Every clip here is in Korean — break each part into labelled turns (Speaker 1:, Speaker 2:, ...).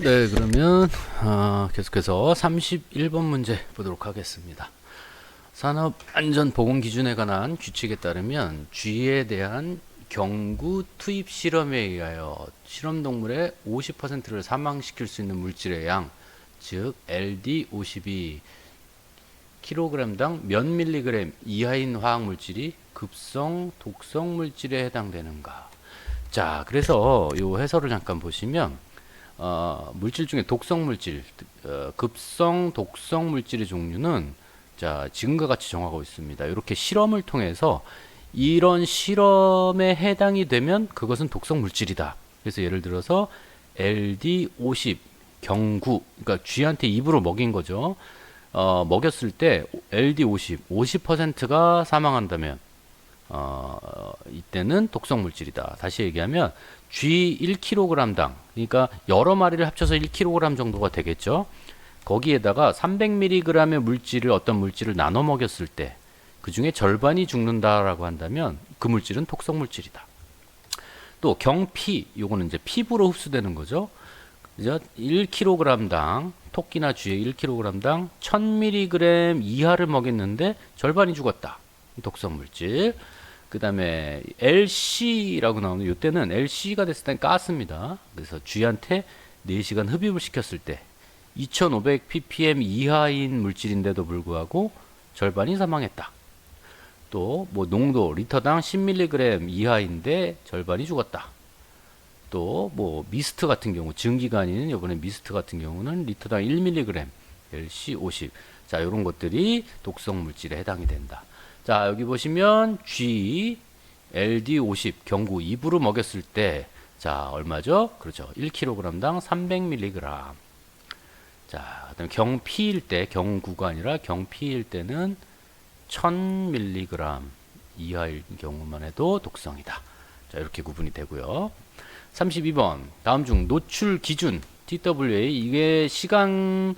Speaker 1: 네, 그러면 계속해서 31번 문제 보도록 하겠습니다. 산업안전보건기준에 관한 규칙에 따르면 쥐에 대한 경구 투입 실험에 의하여 실험동물의 50%를 사망시킬 수 있는 물질의 양, 즉 LD50이 킬로그램당 몇 밀리그램 이하인 화학물질이 급성, 독성 물질에 해당되는가. 자, 그래서 이 해설을 잠깐 보시면 물질 중에 독성 물질, 급성, 독성 물질의 종류는 자, 지금과 같이 정하고 있습니다. 이렇게 실험을 통해서 이런 실험에 해당이 되면 그것은 독성 물질이다. 그래서 예를 들어서 LD50 경구, 그러니까 쥐한테 입으로 먹인 거죠. 먹였을 때 LD50, 50%가 사망한다면 이때는 독성 물질이다. 다시 얘기하면 쥐 1kg당, 그러니까 여러 마리를 합쳐서 1kg 정도가 되겠죠. 거기에다가 300mg의 물질을 어떤 물질을 나눠 먹였을 때 그 중에 절반이 죽는다라고 한다면 그 물질은 독성 물질이다. 또 경피, 요거는 이제 피부로 흡수되는 거죠. 그죠? 1kg당 토끼나 쥐의 1kg당 1000mg 이하를 먹였는데 절반이 죽었다. 독성 물질. 그 다음에 LC라고 나오는 이때는 LC가 됐을 땐 가스입니다. 그래서 쥐한테 4시간 흡입을 시켰을 때 2500 ppm 이하인 물질인데도 불구하고 절반이 사망했다. 또 뭐 농도 리터당 10mg 이하인데 절반이 죽었다. 또 뭐 미스트 같은 경우, 증기가 아닌 이번에 미스트 같은 경우는 리터당 1mg LC50. 자, 이런 것들이 독성 물질에 해당이 된다. 자, 여기 보시면 G LD50 경구 입으로 먹였을 때 자, 얼마죠? 그렇죠. 1kg당 300mg. 자, 그다음에 경피일 때, 경구가 아니라 경피일 때는 1000mg 이하일 경우만 해도 독성이다. 자, 이렇게 구분이 되고요. 32번 다음 중 노출 기준 TWA, 이게 시간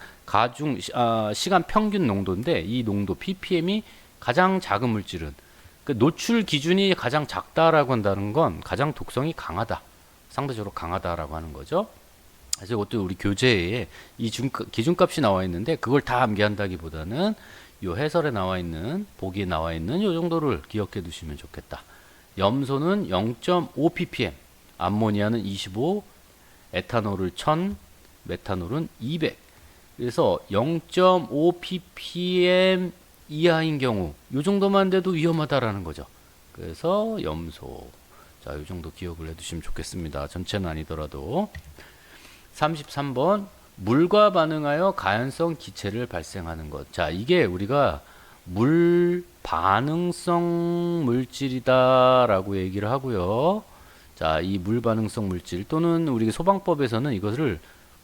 Speaker 1: 시간 평균 농도인데 이 농도 ppm이 가장 작은 물질은, 그 노출 기준이 가장 작다라고 한다는 건 가장 독성이 강하다, 상대적으로 강하다라고 하는 거죠. 그래서 이것도 우리 교재에 이 기준값이 나와 있는데 그걸 다 암기한다기보다는 이 해설에 나와 있는, 보기에 나와 있는 이 정도를 기억해 두시면 좋겠다. 염소는 0.5 ppm, 암모니아는 25, 에탄올을 1000, 메탄올은 200. 그래서 0.5 ppm 이하인 경우 이 정도만 돼도 위험하다라는 거죠. 그래서 염소. 자, 이 정도 기억을 해두시면 좋겠습니다. 전체는 아니더라도. 33번 물과 반응하여 가연성 기체를 발생하는 것. 자, 이게 우리가 물 반응성 물질이다라고 얘기를 하고요. 자, 이 물 반응성 물질 또는 우리 소방법에서는 이것을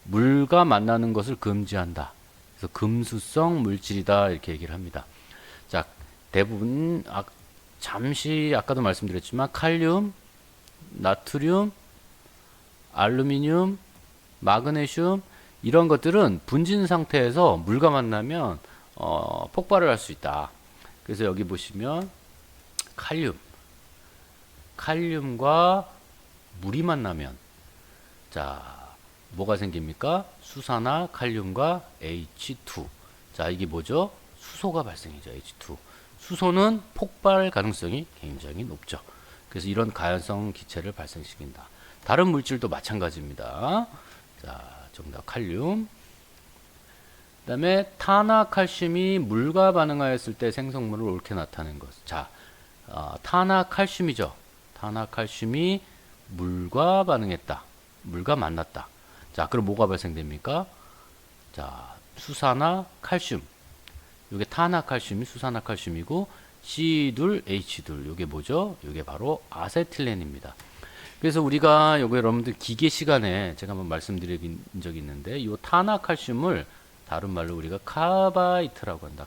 Speaker 1: 물과 만나는 것을 금지한다. 그래서 금수성 물질이다 이렇게 얘기를 합니다. 자, 대부분 잠시 아까도 말씀드렸지만 칼륨, 나트륨, 알루미늄, 마그네슘 이런 것들은 분진 상태에서 물과 만나면 폭발을 할 수 있다. 그래서 여기 보시면 칼륨과 물이 만나면 자, 뭐가 생깁니까? 수산화 칼륨과 H2. 자, 이게 뭐죠? 수소가 발생이죠. H2. 수소는 폭발 가능성이 굉장히 높죠. 그래서 이런 가연성 기체를 발생시킨다. 다른 물질도 마찬가지입니다. 자, 정답 칼륨. 그 다음에 탄화칼슘이 물과 반응하였을 때 생성물을 옳게 나타낸 것. 자, 탄화칼슘이죠. 탄화칼슘이 물과 반응했다. 물과 만났다. 자, 그럼 뭐가 발생됩니까? 자, 수산화 칼슘. 이게 탄화칼슘이 수산화칼슘이고 C2H2. 이게 뭐죠? 이게 바로 아세틸렌입니다. 그래서 우리가 요거 여러분들 기계 시간에 제가 한번 말씀드린 적이 있는데 이 탄화칼슘을 다른 말로 우리가 카바이트라고 한다.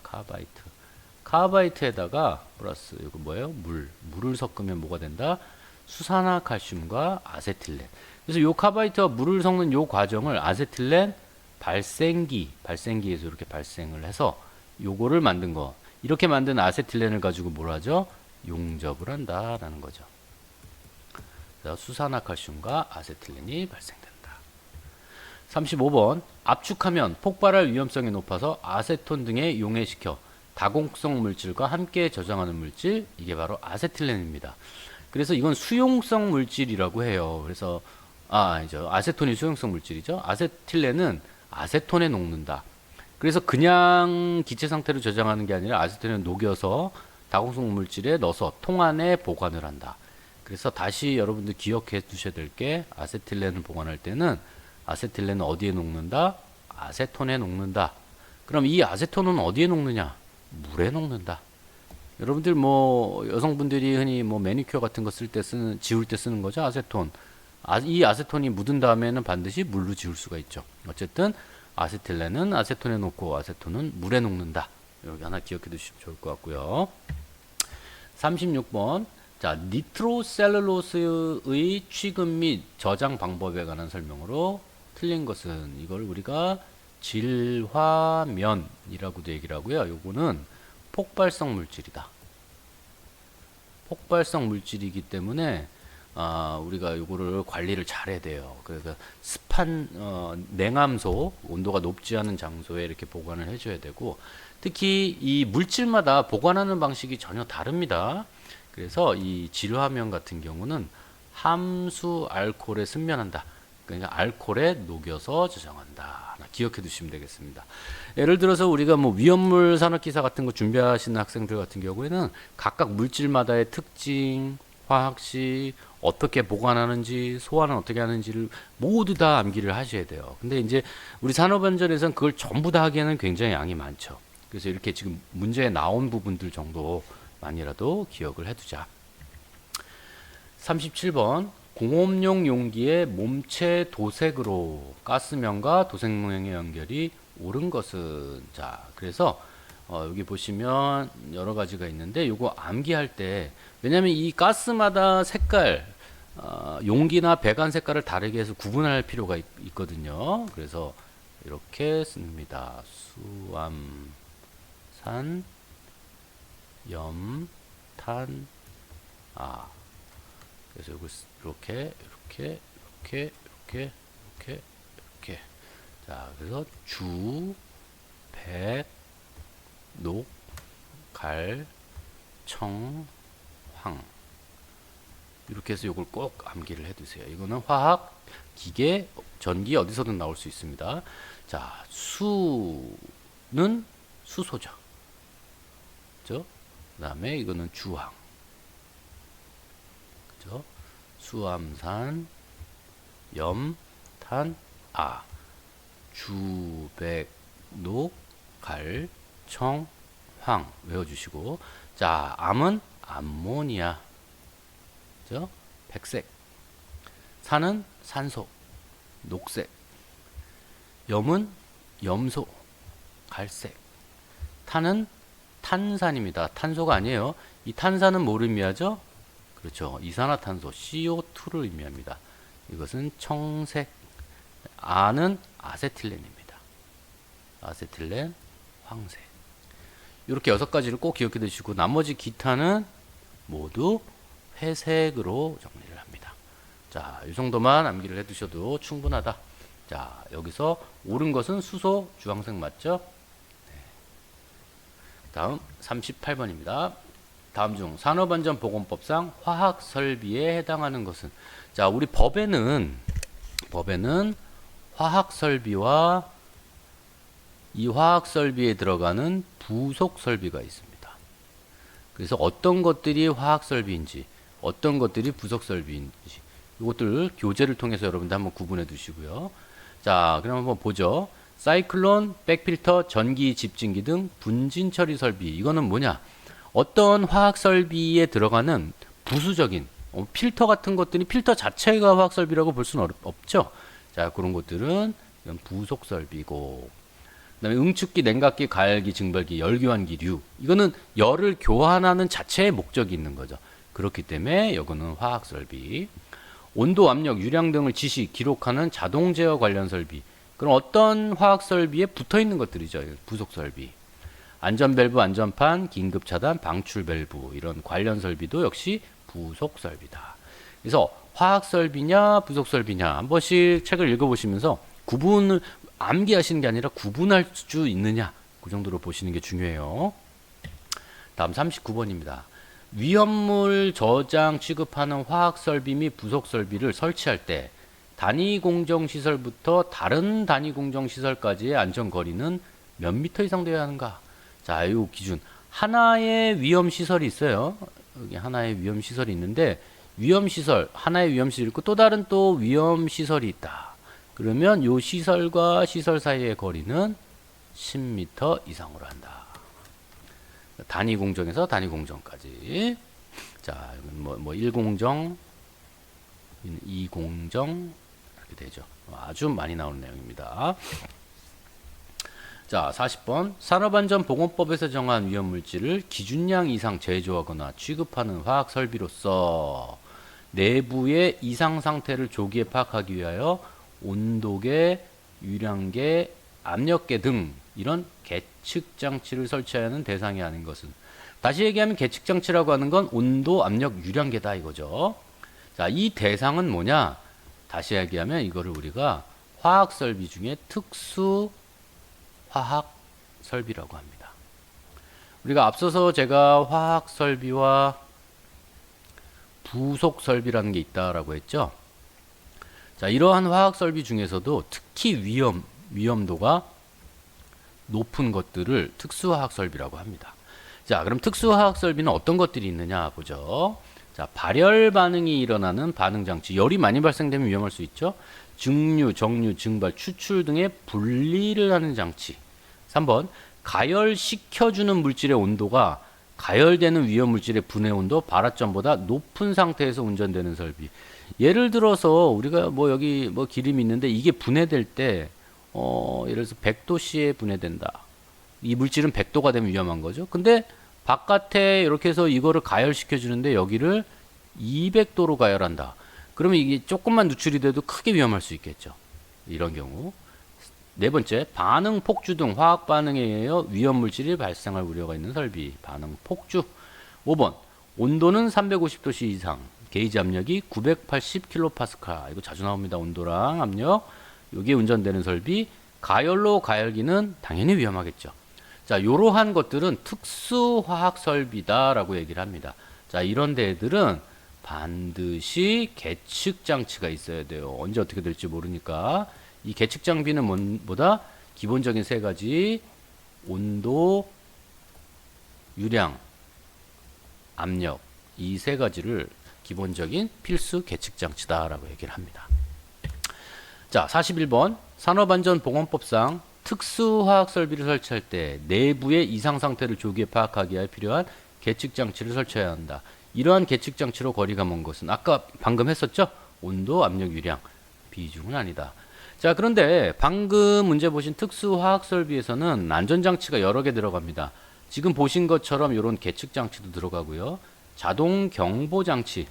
Speaker 1: 카바이트에다가 플러스 이거 뭐예요? 물을 섞으면 뭐가 된다? 수산화칼슘과 아세틸렌. 그래서 요 카바이트와 물을 섞는 요 과정을 아세틸렌 발생기에서 이렇게 발생을 해서 요거를 만든 거. 이렇게 만든 아세틸렌을 가지고 뭘 하죠? 용접을 한다라는 거죠. 그래서 수산화칼슘과 아세틸렌이 발생된다. 35번 압축하면 폭발할 위험성이 높아서 아세톤 등에 용해시켜 다공성 물질과 함께 저장하는 물질, 이게 바로 아세틸렌입니다. 그래서 이건 수용성 물질이라고 해요. 그래서 이제 아세톤이 수용성 물질이죠. 아세틸렌은 아세톤에 녹는다. 그래서 그냥 기체 상태로 저장하는 게 아니라 아세톤을 녹여서 다공성 물질에 넣어서 통 안에 보관을 한다. 그래서 다시 여러분들 기억해 두셔야 될 게, 아세틸렌을 보관할 때는 아세틸렌은 어디에 녹는다? 아세톤에 녹는다. 그럼 이 아세톤은 어디에 녹느냐? 물에 녹는다. 여러분들 뭐 여성분들이 흔히 뭐 매니큐어 같은 거 쓸 때 지울 때 쓰는 거죠, 아세톤. 이 아세톤이 묻은 다음에는 반드시 물로 지울 수가 있죠. 어쨌든 아세틸렌은 아세톤에 녹고 아세톤은 물에 녹는다. 여기 하나 기억해 두시면 좋을 것 같고요. 36번. 자, 니트로셀룰로스의 취급 및 저장 방법에 관한 설명으로 틀린 것은, 이걸 우리가 질화면이라고도 얘기를 하고요. 요거는 폭발성 물질이다. 폭발성 물질이기 때문에 우리가 요거를 관리를 잘해야 돼요. 그래서 냉암소, 온도가 높지 않은 장소에 이렇게 보관을 해줘야 되고, 특히 이 물질마다 보관하는 방식이 전혀 다릅니다. 그래서 이 질화면 같은 경우는 함수 알코올에 순면한다. 그러니까 알코올에 녹여서 저장한다. 기억해 두시면 되겠습니다. 예를 들어서 우리가 뭐 위험물 산업기사 같은 거 준비하시는 학생들 같은 경우에는 각각 물질마다의 특징, 화학식, 어떻게 보관하는지, 소화는 어떻게 하는지를 모두 다 암기를 하셔야 돼요. 근데 이제 우리 산업안전에서는 그걸 전부 다 하기에는 굉장히 양이 많죠. 그래서 이렇게 지금 문제에 나온 부분들 정도만이라도 기억을 해두자. 37번. 공업용 용기의 몸체 도색으로 가스면과 도색면의 연결이 옳은 것은, 자, 그래서 여기 보시면 여러 가지가 있는데 요거 암기할 때, 왜냐면 이 가스마다 색깔, 용기나 배관 색깔을 다르게 해서 구분할 필요가 있거든요. 그래서 이렇게 씁니다. 수암산, 염, 탄, 그래서 이렇게. 자, 그래서 주, 백, 녹, 갈, 청, 황. 이렇게 해서 이걸 꼭 암기를 해두세요. 이거는 화학, 기계, 전기 어디서든 나올 수 있습니다. 자, 수는 수소죠. 그죠? 그 다음에 이거는 주황. 그죠? 수암산, 염, 탄, 주, 백, 녹, 갈, 청, 황 외워주시고, 자, 암은 암모니아, 그죠? 백색. 산은 산소, 녹색. 염은 염소, 갈색. 탄은 탄산입니다. 탄소가 아니에요. 이 탄산은 뭐를 의미하죠? 그렇죠. 이산화탄소 CO2를 의미합니다. 이것은 청색. 아는 아세틸렌입니다. 아세틸렌, 황색. 이렇게 6가지를 꼭 기억해 두시고, 나머지 기타는 모두 회색으로 정리를 합니다. 자, 이 정도만 암기를 해 두셔도 충분하다. 자, 여기서 옳은 것은 수소, 주황색 맞죠? 네. 다음 38번입니다. 다음 중 산업안전보건법상 화학설비에 해당하는 것은, 자, 우리 법에는 화학설비와 이 화학설비에 들어가는 부속설비가 있습니다. 그래서 어떤 것들이 화학설비인지, 어떤 것들이 부속설비인지, 이것들 교재를 통해서 여러분들 한번 구분해 두시고요. 자, 그럼 한번 보죠. 사이클론, 백필터, 전기 집진기 등 분진 처리 설비. 이거는 뭐냐? 어떤 화학 설비에 들어가는 부수적인 필터 같은 것들이, 필터 자체가 화학 설비라고 볼 수는 없죠. 자, 그런 것들은 이건 부속 설비고, 그다음에 응축기, 냉각기, 가열기, 증발기, 열교환기, 류. 이거는 열을 교환하는 자체의 목적이 있는 거죠. 그렇기 때문에 이거는 화학 설비. 온도, 압력, 유량 등을 지시, 기록하는 자동 제어 관련 설비. 그럼 어떤 화학 설비에 붙어 있는 것들이죠. 부속 설비. 안전 밸브, 안전판, 긴급 차단, 방출 밸브, 이런 관련 설비도 역시 부속 설비다. 그래서 화학 설비냐 부속 설비냐 한 번씩 책을 읽어보시면서 구분을 암기하시는 게 아니라 구분할 수 있느냐, 그 정도로 보시는 게 중요해요. 다음 39번입니다. 위험물 저장 취급하는 화학설비 및 부속설비를 설치할 때 단위 공정시설부터 다른 단위 공정시설까지의 안전거리는 몇 미터 이상 되어야 하는가? 자, 이 기준. 하나의 위험시설이 있어요. 여기 하나의 위험시설이 있는데, 위험시설, 하나의 위험시설이 있고 또 다른 또 위험시설이 있다. 그러면 이 시설과 시설 사이의 거리는 10m 이상으로 한다. 단위 공정에서 단위 공정까지. 자, 뭐 1공정, 2공정 이렇게 되죠. 아주 많이 나오는 내용입니다. 자, 40번. 산업안전보건법에서 정한 위험물질을 기준량 이상 제조하거나 취급하는 화학설비로서 내부의 이상 상태를 조기에 파악하기 위하여 온도계, 유량계, 압력계 등 이런 계측 장치를 설치해야 하는 대상이 아닌 것은, 다시 얘기하면 계측 장치라고 하는 건 온도, 압력, 유량계다 이거죠. 자, 이 대상은 뭐냐? 다시 얘기하면 이거를 우리가 화학 설비 중에 특수 화학 설비라고 합니다. 우리가 앞서서 제가 화학 설비와 부속 설비라는 게 있다라고 했죠. 자, 이러한 화학 설비 중에서도 특히 위험도가 높은 것들을 특수화학 설비라고 합니다. 자, 그럼 특수화학 설비는 어떤 것들이 있느냐 보죠. 자, 발열 반응이 일어나는 반응 장치. 열이 많이 발생되면 위험할 수 있죠. 증류, 정류, 증발, 추출 등의 분리를 하는 장치. 3번, 가열시켜주는 물질의 온도가 가열되는 위험 물질의 분해 온도 발화점보다 높은 상태에서 운전되는 설비. 예를 들어서 우리가 뭐 여기 뭐 기름이 있는데 이게 분해될 때 예를 들어서 100도씨에 분해된다. 이 물질은 100도가 되면 위험한 거죠. 근데 바깥에 이렇게 해서 이거를 가열시켜 주는데 여기를 200도로 가열한다. 그러면 이게 조금만 누출이 돼도 크게 위험할 수 있겠죠. 이런 경우. 네 번째, 반응 폭주 등 화학 반응에 의하여 위험 물질이 발생할 우려가 있는 설비. 반응 폭주. 5번, 온도는 350도씨 이상. 게이지 압력이 980kPa. 이거 자주 나옵니다. 온도랑 압력. 여기에 운전되는 설비. 가열로 가열기는 당연히 위험하겠죠. 자, 이러한 것들은 특수화학 설비다라고 얘기를 합니다. 자, 이런 데들은 반드시 계측 장치가 있어야 돼요. 언제 어떻게 될지 모르니까. 이 계측 장비는 뭐다? 기본적인 세 가지. 온도, 유량, 압력. 이 세 가지를 기본적인 필수 계측 장치다라고 얘기를 합니다. 자, 41번. 산업안전보건법상 특수화학 설비를 설치할 때 내부의 이상 상태를 조기에 파악하기 위해 필요한 계측 장치를 설치해야 한다. 이러한 계측 장치로 거리가 먼 것은 아까 방금 했었죠? 온도, 압력, 유량. 비중은 아니다. 자, 그런데 방금 문제 보신 특수화학 설비에서는 안전장치가 여러 개 들어갑니다. 지금 보신 것처럼 이런 계측 장치도 들어가고요. 자동 경보 장치.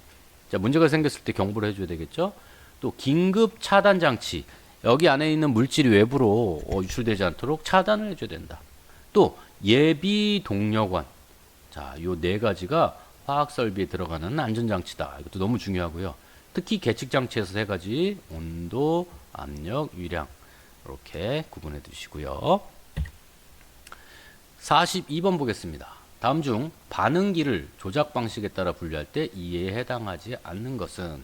Speaker 1: 자, 문제가 생겼을 때 경보를 해줘야 되겠죠? 또 긴급 차단 장치. 여기 안에 있는 물질이 외부로 유출되지 않도록 차단을 해줘야 된다. 또 예비 동력원. 자, 요 네 가지가 화학 설비에 들어가는 안전장치다. 이것도 너무 중요하고요. 특히 계측 장치에서 세 가지, 온도, 압력, 유량 이렇게 구분해 두시고요. 42번 보겠습니다. 다음 중 반응기를 조작 방식에 따라 분류할 때 이에 해당하지 않는 것은,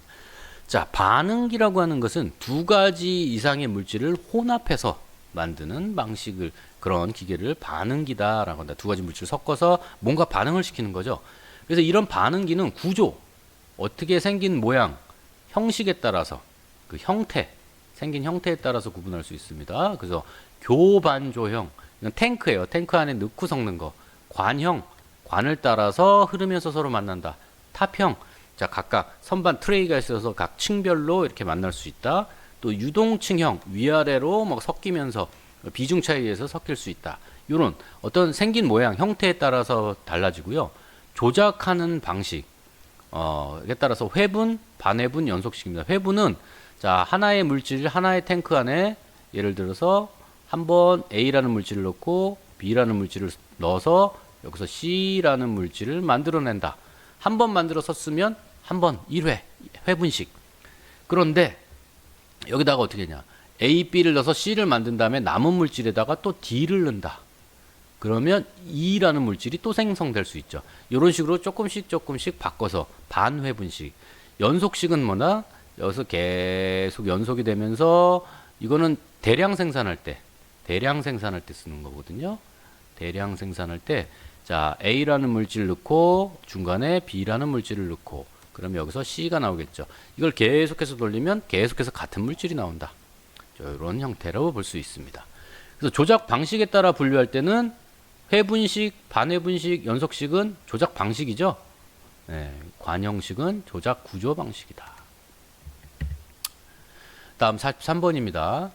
Speaker 1: 자, 반응기라고 하는 것은 두 가지 이상의 물질을 혼합해서 만드는 방식을, 그런 기계를 반응기다라고 한다. 두 가지 물질을 섞어서 뭔가 반응을 시키는 거죠. 그래서 이런 반응기는 구조, 어떻게 생긴 모양, 형식에 따라서, 그 형태, 생긴 형태에 따라서 구분할 수 있습니다. 그래서 교반조형, 이건 탱크예요. 탱크 안에 넣고 섞는 거. 관형, 관을 따라서 흐르면서 서로 만난다. 탑형, 자, 각각 선반 트레이가 있어서 각 층별로 이렇게 만날 수 있다. 또 유동층형, 위아래로 막 섞이면서 비중 차이에 의해서 섞일 수 있다. 이런 어떤 생긴 모양, 형태에 따라서 달라지고요. 조작하는 방식, 에 따라서 회분, 반회분, 연속식입니다. 회분은, 자, 하나의 물질, 하나의 탱크 안에 예를 들어서 한번 A라는 물질을 넣고 B라는 물질을 넣어서 여기서 C라는 물질을 만들어낸다. 한 번 만들어서 쓰면 한 번 1회 회분식. 그런데 여기다가 어떻게 했냐? A, B를 넣어서 C를 만든 다음에 남은 물질에다가 또 D를 넣는다. 그러면 E라는 물질이 또 생성될 수 있죠. 이런 식으로 조금씩 바꿔서 반회분식. 연속식은 뭐나? 여기서 계속 연속이 되면서 이거는 대량 생산할 때 쓰는 거거든요. 대량 생산할 때, 자, A라는 물질 넣고 중간에 B라는 물질을 넣고 그러면 여기서 C가 나오겠죠. 이걸 계속해서 돌리면 계속해서 같은 물질이 나온다. 이런 형태로 볼 수 있습니다. 그래서 조작 방식에 따라 분류할 때는 회분식, 반회분식, 연속식은 조작 방식이죠. 네, 관형식은 조작 구조 방식이다. 다음 43번입니다.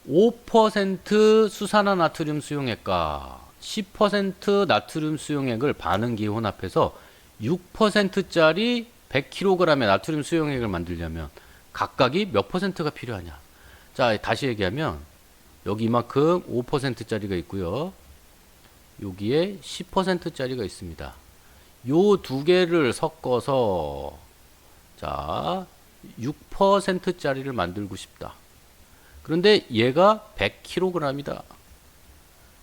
Speaker 1: 5% 수산화나트륨 수용액과 10% 나트륨 수용액을 반응기에 혼합해서 6%짜리 100kg의 나트륨 수용액을 만들려면 각각이 몇 %가 필요하냐. 자, 다시 얘기하면 여기 이만큼 5%짜리가 있고요. 여기에 10%짜리가 있습니다. 요 두 개를 섞어서 자, 6%짜리를 만들고 싶다. 그런데 얘가 100kg이다.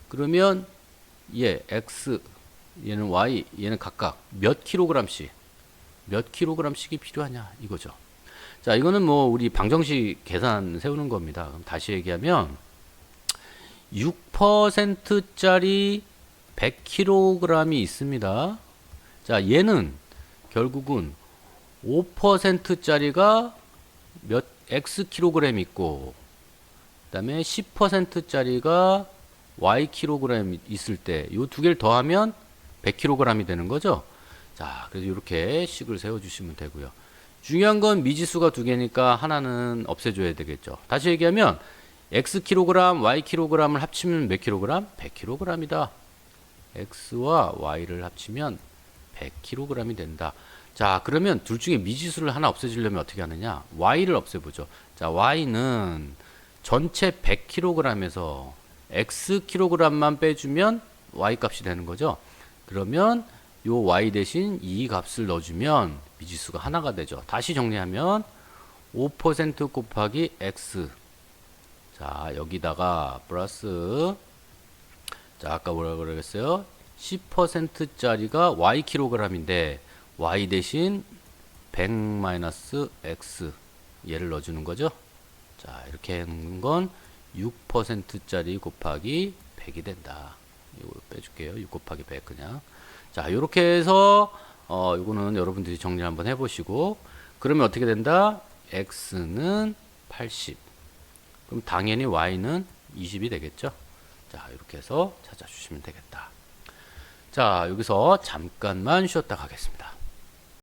Speaker 1: 그러면 얘 X, 얘는 Y, 얘는 각각 몇 킬로그램씩 이 필요하냐 이거죠. 자, 이거는 뭐 우리 방정식 계산 세우는 겁니다. 그럼 다시 얘기하면 6%짜리 100kg이 있습니다. 자, 얘는 결국은 5%짜리가 몇 X 킬로그램 있고 그다음에 10%짜리가 Y 킬로그램 있을 때 이 두 개를 더하면 100kg이 되는 거죠. 자, 그래서 이렇게 식을 세워 주시면 되고요. 중요한 건 미지수가 두 개니까 하나는 없애줘야 되겠죠. 다시 얘기하면 X 킬로그램, Y 킬로그램을 합치면 몇 킬로그램? 100kg이다. X와 Y를 합치면 100kg이 된다. 자, 그러면 둘 중에 미지수를 하나 없애주려면 어떻게 하느냐? Y를 없애보죠. 자, Y는 전체 100kg에서 X 킬로그램만 빼주면 Y 값이 되는 거죠. 그러면 요 Y 대신 이 값을 넣어주면 미지수가 하나가 되죠. 다시 정리하면 5% 곱하기 X. 자, 여기다가 플러스, 자, 아까 뭐라고 그러겠어요? 10%짜리가 Y 킬로그램인데 Y 대신 100-X 얘를 넣어주는 거죠. 자, 이렇게 하는 건 6%짜리 곱하기 100이 된다. 이거 빼줄게요. 6 곱하기 100 그냥. 자, 이렇게 해서 이거는 여러분들이 정리를 한번 해보시고 그러면 어떻게 된다? X는 80. 그럼 당연히 Y는 20이 되겠죠. 자, 이렇게 해서 찾아주시면 되겠다. 자, 여기서 잠깐만 쉬었다 가겠습니다.